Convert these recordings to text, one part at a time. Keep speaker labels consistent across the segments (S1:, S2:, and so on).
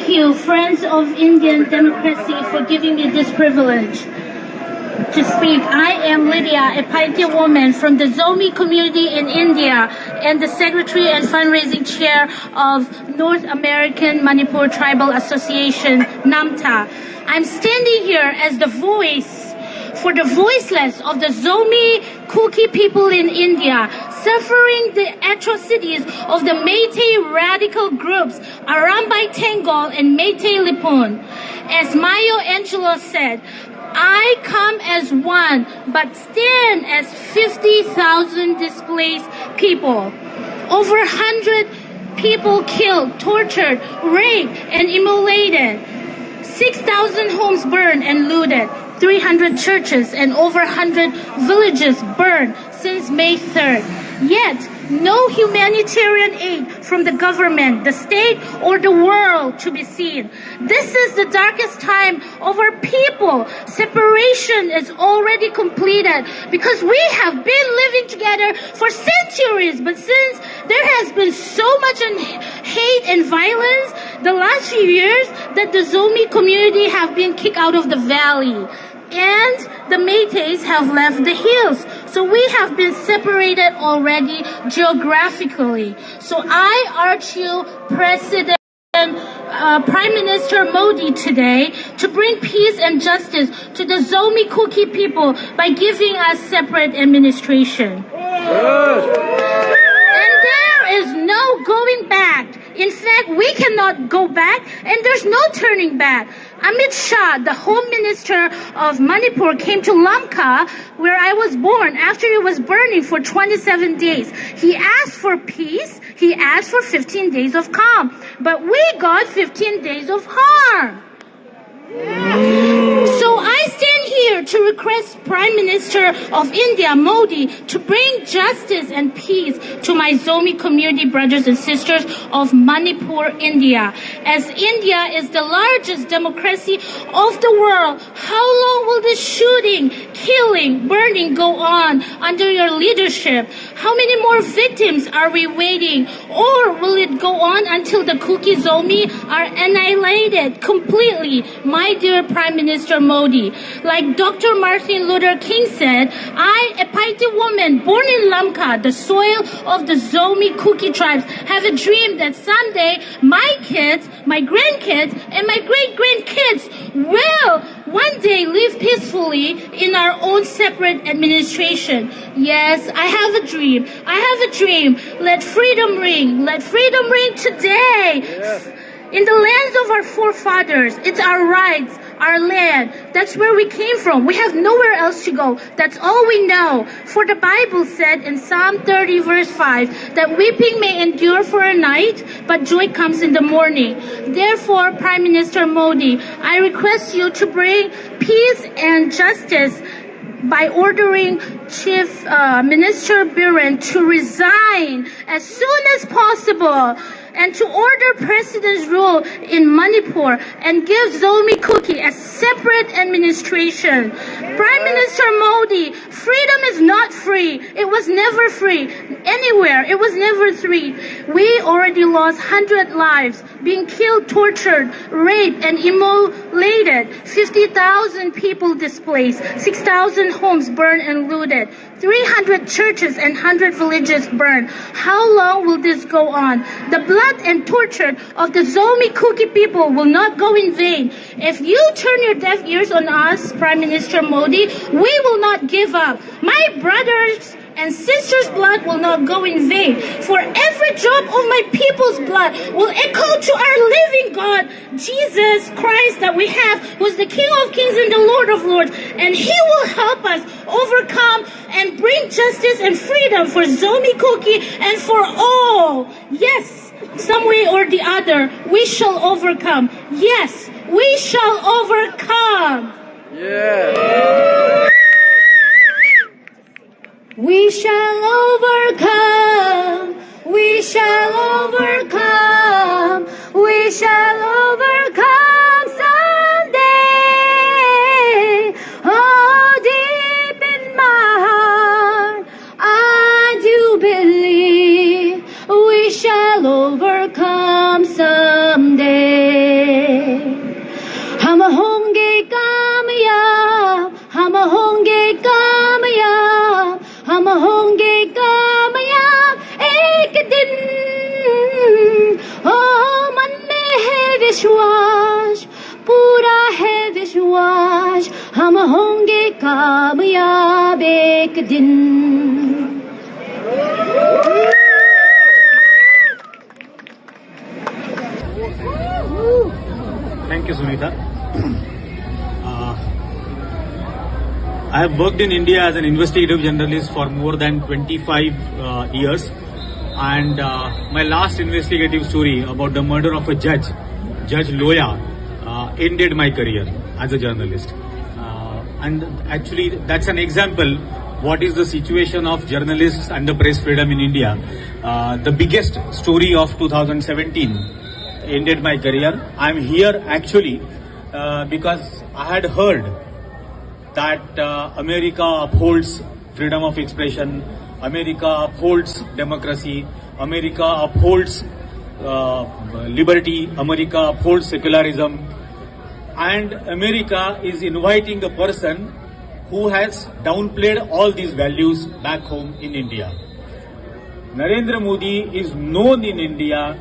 S1: Thank you, Friends of Indian Democracy, for giving me this privilege to speak. I am Lydia, a Paitya woman from the Zomi community in India and the Secretary and Fundraising Chair of North American Manipur Tribal Association, NAMTA. I'm standing here as the voice for the voiceless of the Zomi Kuki people in India, suffering the atrocities of the Meitei radical groups Arambai Tengol and Meitei Lipun. As Maiya Angelou said, I come as one, but stand as 50,000 displaced people. Over 100 people killed, tortured, raped, and immolated. 6,000 homes burned and looted. 300 churches and over 100 villages burned since May 3rd. Yet, no humanitarian aid from the government, the state, or the world to be seen. This is the darkest time of our people. Separation is already completed because we have been living together for centuries. But since there has been so much hate and violence the last few years that the Zomi community have been kicked out of the valley. And the Meiteis have left the hills. So we have been separated already geographically. So I urge you, Prime Minister Modi today to bring peace and justice to the Zomi Kuki people by giving us separate administration. And there is no going back. In fact, we cannot go back and there's no turning back. Amit Shah, the Home Minister of Manipur, came to Lamka, where I was born, after it was burning for 27 days. He asked for peace. He asked for 15 days of calm. But we got 15 days of harm. So I stand here to request Prime Minister of India, Modi, to bring justice and peace to my Zomi community brothers and sisters of Manipur, India. As India is the largest democracy of the world, how long will this shooting, killing, burning go on under your leadership? How many more victims are we waiting? Or will it go on until the Kuki-Zomi are annihilated completely? My dear Prime Minister Modi, like Dr. Martin Luther King said, I, a Paitya woman born in Lamka, the soil of the Zomi Kuki tribes, have a dream that someday my kids, my grandkids, and my great-grandkids will one day live peacefully in our own separate administration. Yes, I have a dream. I have a dream. Let freedom ring. Let freedom ring today. Yeah. In the lands of our forefathers, it's our rights, our land. That's where we came from. We have nowhere else to go. That's all we know. For the Bible said in Psalm 30 verse 5 that weeping may endure for a night, but joy comes in the morning. Therefore, Prime Minister Modi, I request you to bring peace and justice by ordering Chief Minister Biren to resign as soon as possible and to order President's rule in Manipur and give Zomi Kuki a separate administration. Prime Minister Modi, freedom is not free. It was never free. Anywhere. It was never free. We already lost 100 lives, being killed, tortured, raped, and immolated. 50,000 people displaced. 6,000 homes burned and looted. 300 churches and 100 villages burned. How long will this go on? The blood and torture of the Zomi Kuki people will not go in vain. If you turn your deaf ears on us, Prime Minister Modi, we will not give up. My brothers and sisters' blood will not go in vain. For every drop of my people's blood will echo to our living God, Jesus Christ that we have, who is the King of Kings and the Lord of Lords. And He will help us overcome and bring justice and freedom for Zomi Kuki and for all. Yes, some way or the other, we shall overcome. Yes, we shall overcome.
S2: Yeah.
S1: We shall overcome. We shall overcome. We shall overcome someday. Oh, deep in my heart, I do believe we shall overcome someday. विश्वास, पूरा है विश्वास, हम होंगे कामयाब एक दिन।
S3: Thank you, Sunita. I have worked in India as an investigative journalist for more than 25 years, and my last investigative story about the murder of a judge, Judge Loya, ended my career as a journalist. And actually, that's an example what is the situation of journalists and the press freedom in India. The biggest story of 2017 ended my career. I'm here actually because I had heard that America upholds freedom of expression, America upholds democracy, America upholds liberty, America upholds secularism, and America is inviting a person who has downplayed all these values back home in India. Narendra Modi is known in India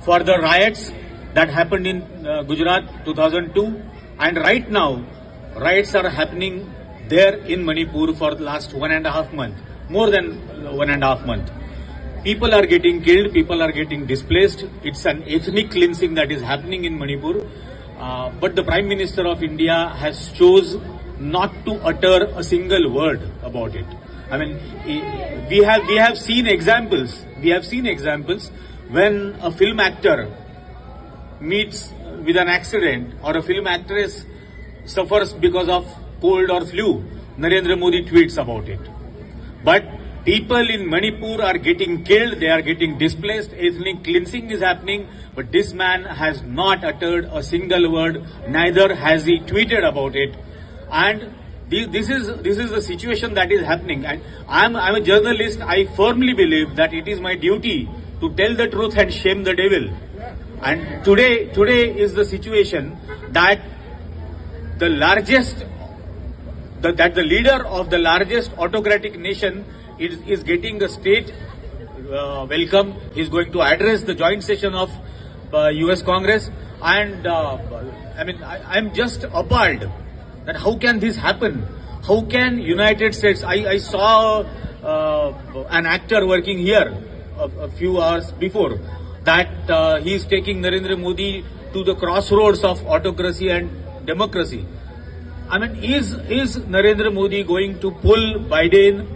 S3: for the riots that happened in Gujarat 2002, and right now riots are happening there in Manipur for the last 1.5 months, more than 1.5 months. People are getting killed, people are getting displaced. It's an ethnic cleansing that is happening in Manipur. But the Prime Minister of India has chose not to utter a single word about it. I mean, we have seen examples. We have seen examples when a film actor meets with an accident or a film actress suffers because of cold or flu. Narendra Modi tweets about it. But people in Manipur are getting killed, they are getting displaced, ethnic cleansing is happening, but this man has not uttered a single word, neither has he tweeted about it. And this is the situation that is happening. And I'm a journalist. I firmly believe that it is my duty to tell the truth and shame the devil. And today is the situation that the leader of the largest autocratic nation is getting a state welcome. He's going to address the joint session of US Congress, and I'm just appalled that how can this happen? How can United States? I saw an actor working here a few hours before that he is taking Narendra Modi to the crossroads of autocracy and democracy. I mean, is Narendra Modi going to pull Biden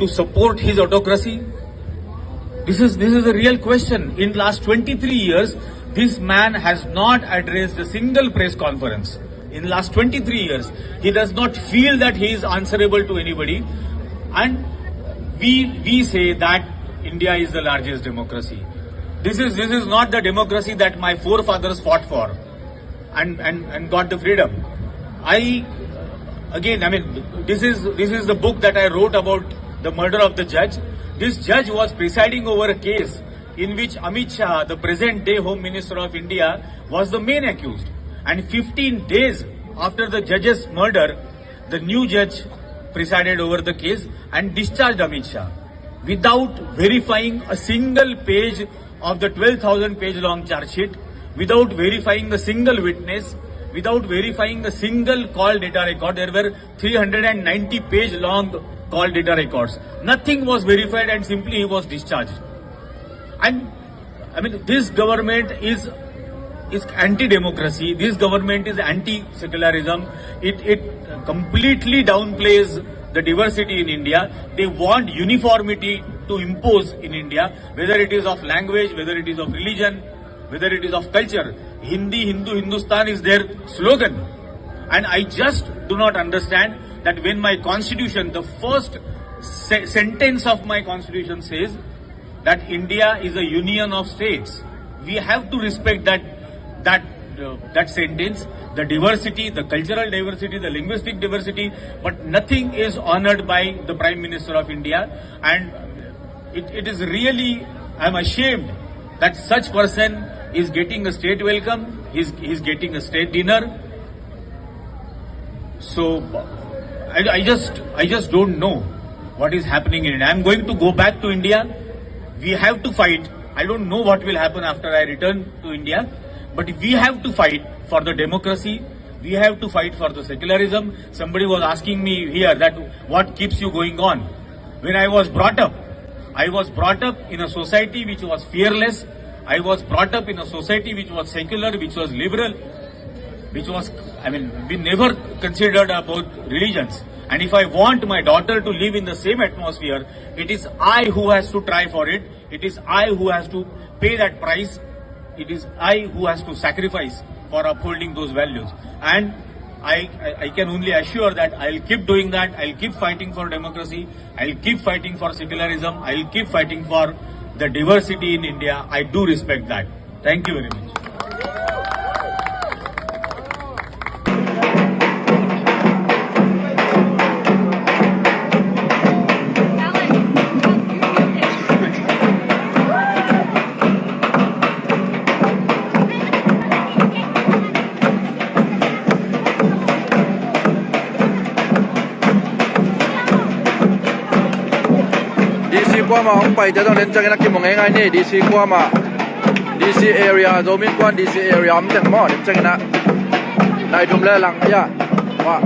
S3: to support his autocracy? This is a real question. In last 23 years, this man has not addressed a single press conference. In last 23 years, he does not feel that he is answerable to anybody. And we say that India is the largest democracy. This is not the democracy that my forefathers fought for and got the freedom. This is the book that I wrote about the murder of the judge. This judge was presiding over a case in which Amit Shah, the present day Home Minister of India, was the main accused. And 15 days after the judge's murder, the new judge presided over the case and discharged Amit Shah without verifying a single page of the 12,000 page long charge sheet, without verifying a single witness, without verifying a single call data record. There were 390 page long call data records. Nothing was verified and simply he was discharged. And this government is anti-democracy. This government is anti-secularism. It completely downplays the diversity in India. They want uniformity to impose in India, whether it is of language, whether it is of religion, whether it is of culture. Hindi, Hindu, Hindustan is their slogan. And I just do not understand that when my constitution, the first sentence of my constitution says that India is a union of states, we have to respect that sentence, the diversity, the cultural diversity, the linguistic diversity, but nothing is honored by the Prime Minister of India. And it is really, I'm ashamed that such person is getting a state welcome, he's getting a state dinner. So I just don't know what is happening in India. I'm going to go back to India. We have to fight. I don't know what will happen after I return to India. But we have to fight for the democracy. We have to fight for the secularism. Somebody was asking me here that what keeps you going on. When I was brought up in a society which was fearless. I was brought up in a society which was secular, which was liberal, we never considered about religions. And if I want my daughter to live in the same atmosphere, it is I who has to try for it. It is I who has to pay that price. It is I who has to sacrifice for upholding those values. And I can only assure that I'll keep doing that. I'll keep fighting for democracy. I'll keep fighting for secularism. I'll keep fighting for the diversity in India. I do respect that. Thank you very much.
S2: qua mà ông bày cho tôi lên cho cái kim mong ngay nè DC qua mà DC area rồi mình quan DC area ông chẳng mò lên cho cái nào này thùng lê lặng ya qua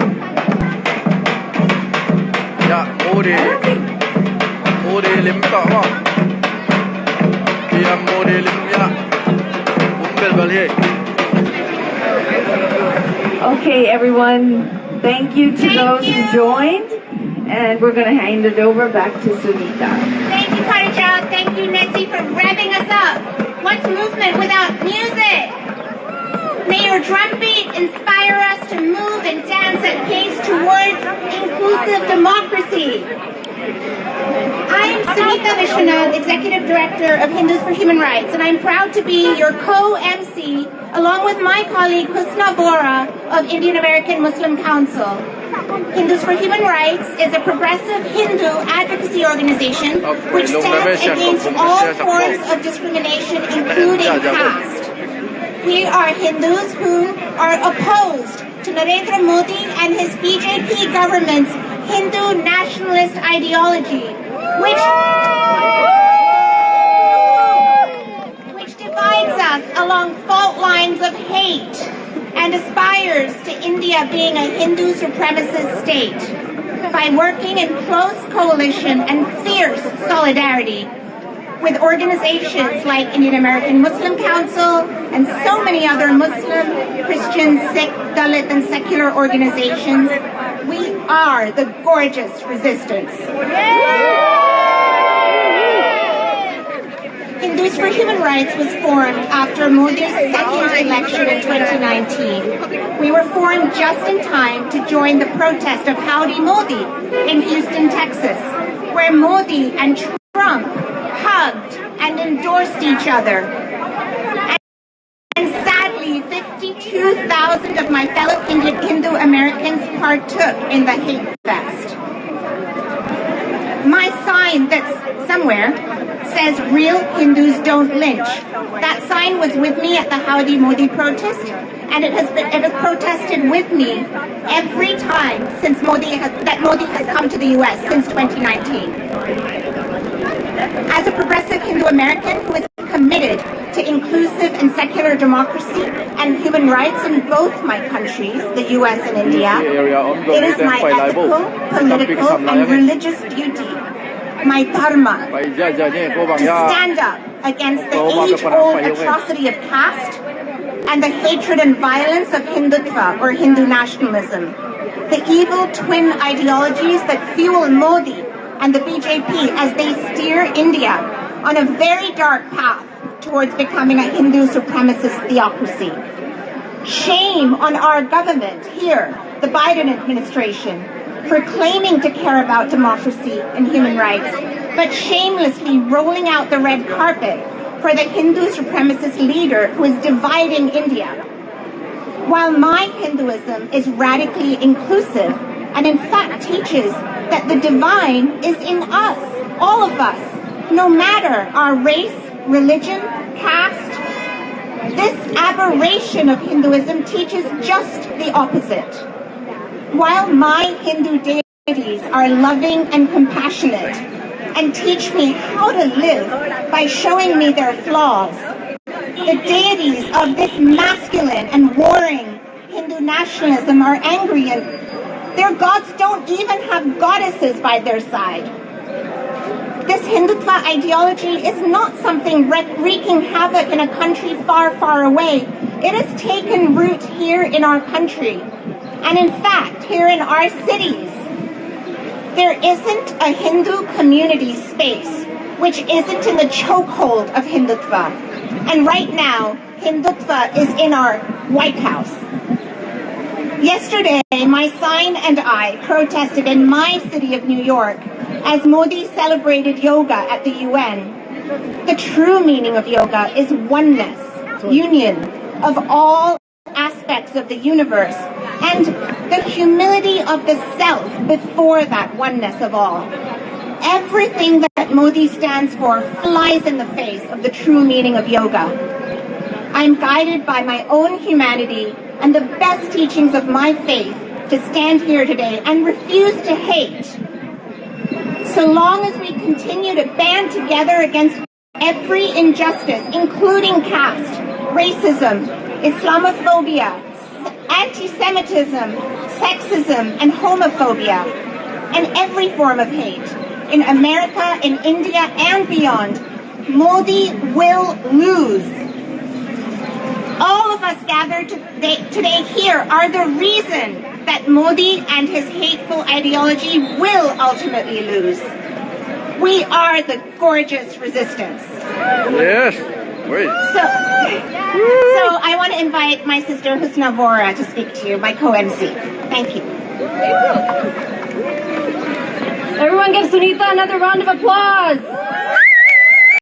S2: ya ô đi lim tọ mà ya ô đi lim ya cũng bel bel.
S4: Okay, everyone, thank you to those who joined. And we're going to hand it over back to Sunita.
S1: Thank you, Khadija. Thank you, Nessie, for revving us up. What's movement without music? May your drum beat inspire us to move and dance at pace towards inclusive democracy. I'm Sunita Vishwanath, Executive Director of Hindus for Human Rights, and I'm proud to be your co-MC along with my colleague Husna Bora of Indian American Muslim Council. Hindus for Human Rights is a progressive Hindu advocacy organization which stands against all forms of discrimination, including caste. We are Hindus who are opposed to Narendra Modi and his BJP government's Hindu nationalist ideology, which divides us along fault lines of hate and aspires to India being a Hindu supremacist state by working in close coalition and fierce solidarity with organizations like Indian American Muslim Council and so many other Muslim, Christian, Sikh, Dalit and secular organizations. We are the gorgeous resistance. Hindus for Human Rights was formed after Modi's second election in 2019. We were formed just in time to join the protest of Howdy Modi in Houston, Texas, where Modi and Trump hugged and endorsed each other. And sadly, 52,000 of my fellow Hindu Americans partook in the hate fest. My sign that's somewhere says real Hindus don't lynch. That sign was with me at the Howdy Modi protest, and it has protested with me every time since Modi has come to the US since 2019. As a progressive Hindu American who is committed to inclusive and secular democracy and human rights in both my countries, the US and India, it is my ethical, political, and religious duty, my dharma, to stand up against the age-old atrocity of caste and the hatred and violence of Hindutva or Hindu nationalism, the evil twin ideologies that fuel Modi and the BJP as they steer India on a very dark path towards becoming a Hindu supremacist theocracy. Shame on our government here, the Biden administration, for claiming to care about democracy and human rights, but shamelessly rolling out the red carpet for the Hindu supremacist leader who is dividing India. While my Hinduism is radically inclusive and in fact teaches that the divine is in us, all of us, no matter our race, religion, caste, this aberration of Hinduism teaches just the opposite. While my Hindu deities are loving and compassionate,
S5: and teach me how to live by showing me their flaws. The deities of this masculine and warring Hindu nationalism are angry, and their gods don't even have goddesses by their side. This Hindutva ideology is not something wreaking havoc in a country far, far away. It has taken root here in our country. And in fact, here in our cities, there isn't a Hindu community space which isn't in the chokehold of Hindutva. And right now, Hindutva is in our White House. Yesterday, my sign and I protested in my city of New York as Modi celebrated yoga at the UN. The true meaning of yoga is oneness, union of all aspects of the universe, and the humility of the self before that oneness of all. Everything that Modi stands for flies in the face of the true meaning of yoga. I'm guided by my own humanity and the best teachings of my faith to stand here today and refuse to hate. So long as we continue to band together against every injustice, including caste, racism, Islamophobia, anti-Semitism, sexism, and homophobia, and every form of hate, in America, in India, and beyond, Modi will lose. All of us gathered today here are the reason that Modi and his hateful ideology will ultimately lose. We are the gorgeous resistance.
S2: Yes. Great.
S5: So I want to invite my sister Husna Vora to speak to you, my co-MC. Thank you.
S4: Everyone give Sunita another round of applause.